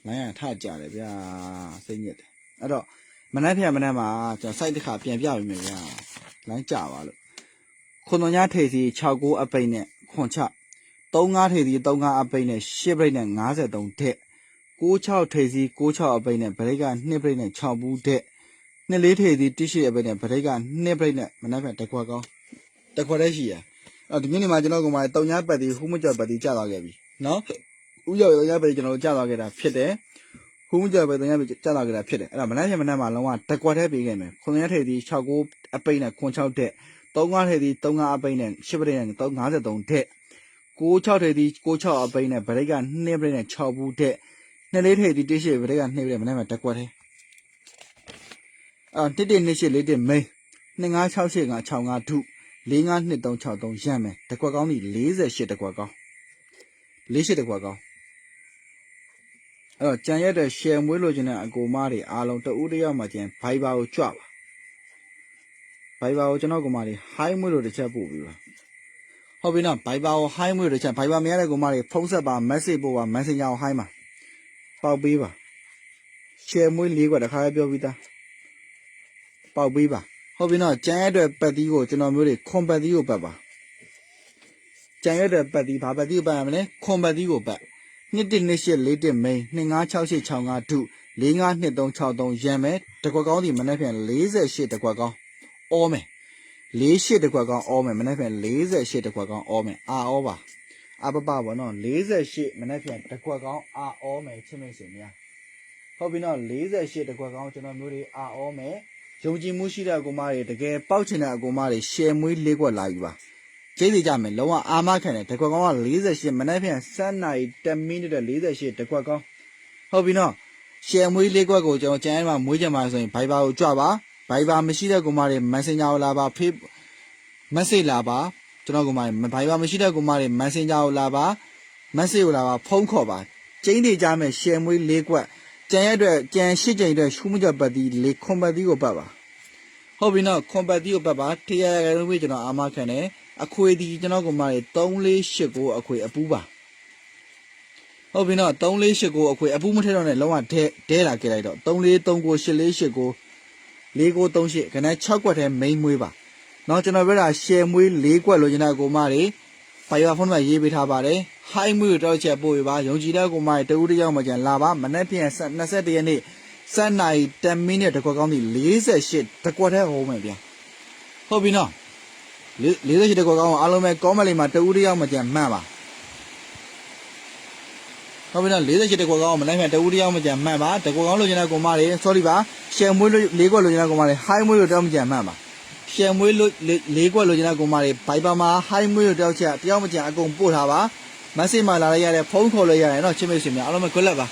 လိုင်းရထကြတယ်ဗျာစိတ်ညစ်တယ်အဲ့တော့မနှက်ဖြန်မနှက်မှာကျွန်တော် site တစ်ခါပြန်ပြပေးမယ်ဗျာလိုင်းကြပါလို့ခွန်တော်ညထိပ်စီ69အပိတ်နဲ့ခွန်ချ35ထိပ်စီ35အပိတ်နဲ့10ပိတ်နဲ့53ထက်96ထိပ်စီ96အပိတ်နဲ့ဗရိတ်က2ပိတ်နဲ့6ဘူးထက်24ထိပ်စီ18အပိတ်နဲ့ဗရိတ်က2ပိတ်နဲ့မနှက်ဖြန်တစ်ခွက်ကောင်းတစ်ခွက်တည်းရှိရအဲ့ဒီနေ့မှာကျွန်တော်ကမှ3ညပတ်တီဟူးမကြော်ပတ်တီကြာသွားခဲ့ပြီနော်ဥရော3ညပတ်တီကျွန်တော်ကြာသွားခဲ့တာဖြစ်တယ်ဟူးမကြော်ပတ်3ညကြာသွားခဲ့တာဖြစ်တယ်အဲ့ဒါမနှက်ဖြန်မနှက်မှာလုံးဝတစ်ခွက်တည်းပေးခဲ့မယ်ခွန်ရထိပ်စီ69အပိတ်နဲ့ခွန်6ထက်35ထိပ်စီ35အပိတ်နဲ့10ပိတ်နဲ့53ထက်96ထိပ်စီ96အပိတ်နဲ့ဗရိတ်က2ပိတ်နဲ့6ဘူးထက်24ထိပ်စီ18ဗရိတ်က2ပိတ်နဲ့မနှက်မှာတစ်ခွက်တည်း112841မိန်း256865ထု452363ရမ်းမယ်တကွက်ကောင်းဒီ48တကွက်ကောင်း48တကွက်ကောင်းအဲ့တော့ကြံရက်တဲ့ share မွေးလို့ခြင်းတဲ့အကိုမတွေအားလုံးတဦးတယောက်မှကျန် Viber ကိုကြွပါ Viber ကိုကျွန်တော်ကိုမတွေ hi မွေးလို့တစ်ချက်ပို့ပြီးပါဟုတ်ပြီနော် Viber ကို hi မွေးလို့တစ်ချက် Viber မရတဲ့ကိုမတွေဖုန်းဆက်ပါ message ပို့ပါ Messenger ကို hi မှာပေါက်ပေးပါ share မွေး၄ကွက်တခါပြောပြီးသားပေါက်ပေးပါဟုတ်ပြီနော်ကြံရတဲ့ပတ်တီးကိုကျွန်တော်မျိုးတွေခွန်ပတ်တီးကိုပတ်ပါကြံရတဲ့ပတ်တီးဘာပတ်တီးကိုပတ်ရမလဲခွန်ပတ်တီးကိုပတ်212841မိန်း256865ထု452363ရမ်းမယ်တကွက်ကောင်းဒီမနေ့ပြန်48တကွက်ကောင်းအောမယ်48တကွက်ကောင်းအောမယ်မနေ့ပြန်48တကွက်ကောင်းအောမယ်အာအောပါအပပပါနော်48မနေ့ပြန်တကွက်ကောင်းအာအောမယ်ချင်းမိတ်ဆွေများဟုတ်ပြီနော်48တကွက်ကောင်းကျွန်တော်မျိုးတွေအာအောမယ်ယုံကြည်မှုရှိတဲ့အကူမတွေတကယ်ပေါက်ချင်တဲ့အကူမတွေရှယ်မွေး၄ခွက်လာယူပါကျေးဇူးကြမယ်လုံးဝအာမခံတယ်တကွက်ကောင်းက48မနေ့ပြန်7နာရီ10မိနစ်တဲ့48တကွက်ကောင်းဟုတ်ပြီနော်ရှယ်မွေး၄ခွက်ကိုကျွန်တော်ကျန်ရမှာမွေးကြမှာဆိုရင် Viber ကိုကြွပါ Viber မရှိတဲ့ကူမတွေ Messenger ကိုလာပါ message လာပါကျွန်တော်ကူမတွေ Viber မရှိတဲ့ကူမတွေ Messenger ကိုလာပါ message ကိုလာပါဖုန်းခေါ်ပါကျင်းတွေကြမယ်ရှယ်မွေး၄ခွက်ကြံရတဲ့ကြံ8ကြိမ်အတွက်ရှူးမကြပတ်တီလေခွန်ပတ်တီကိုပတ်ပါဟုတ်ပြီနော်ခွန်ပတ်တီကိုပတ်ပါတရားရရုံးပြီးကျွန်တော်အာမခံတယ်အခွေဒီကျွန်တော်ကမှ3489အခွေအပူးပါဟုတ်ပြီနော်3489အခွေအပူးမထက်တော့နဲ့လုံးဝဒဲလာခဲ့လိုက်တော့34398489 4938ခဏ6ကွက်ထဲမိန်းမွေးပါနော်ကျွန်တော်ပြောတာရှယ်မွေး4ကွက်လိုချင်တဲ့ကိုမတွေဖိုင်ဘာဖုန်းမှာရေးပေးထားပါတယ်ဟိုင်းမွေးတော့ချက်ပို့ပေးပါယုံကြည်တဲ့ကိုမတွေတဦးတယောက်မှကျန်လာပါမနေ့ပြန်21ရက်နေ့7နာရီ10မိနစ်တကွက်ကောင်းဒီ48တကွက်ထဲဟောမယ်ဗျာဟုတ်ပြီနော်48တကွက်ကောင်းအားလုံးပဲကောမန့်လေးမှာတဦးတယောက်မှကျန်မှန်ပါဟုတ်ပြီနော်48တကွက်ကောင်းမနေ့ပြန်တဦးတယောက်မှကျန်မှန်ပါတကွက်ကောင်းလိုချင်တဲ့ကိုမတွေ sorry ပါရှယ်မွေး4ကွက်လိုချင်တဲ့ကိုမတွေဟိုင်းမွေးတော့မှကျန်မှန်ပါရှယ်မွေး4ကွက်လိုချင်တဲ့ကိုမတွေ Viber မှာဟိုင်းမွေးတော့တယောက်မှကျန်အကုန်ပို့ထားပါ message မှာလာလိုက်ရတယ်ဖုန်းခေါ်လို့ရတယ်နော်ချင်းမိတ်ဆွေများအားလုံးပဲ good luck ပါ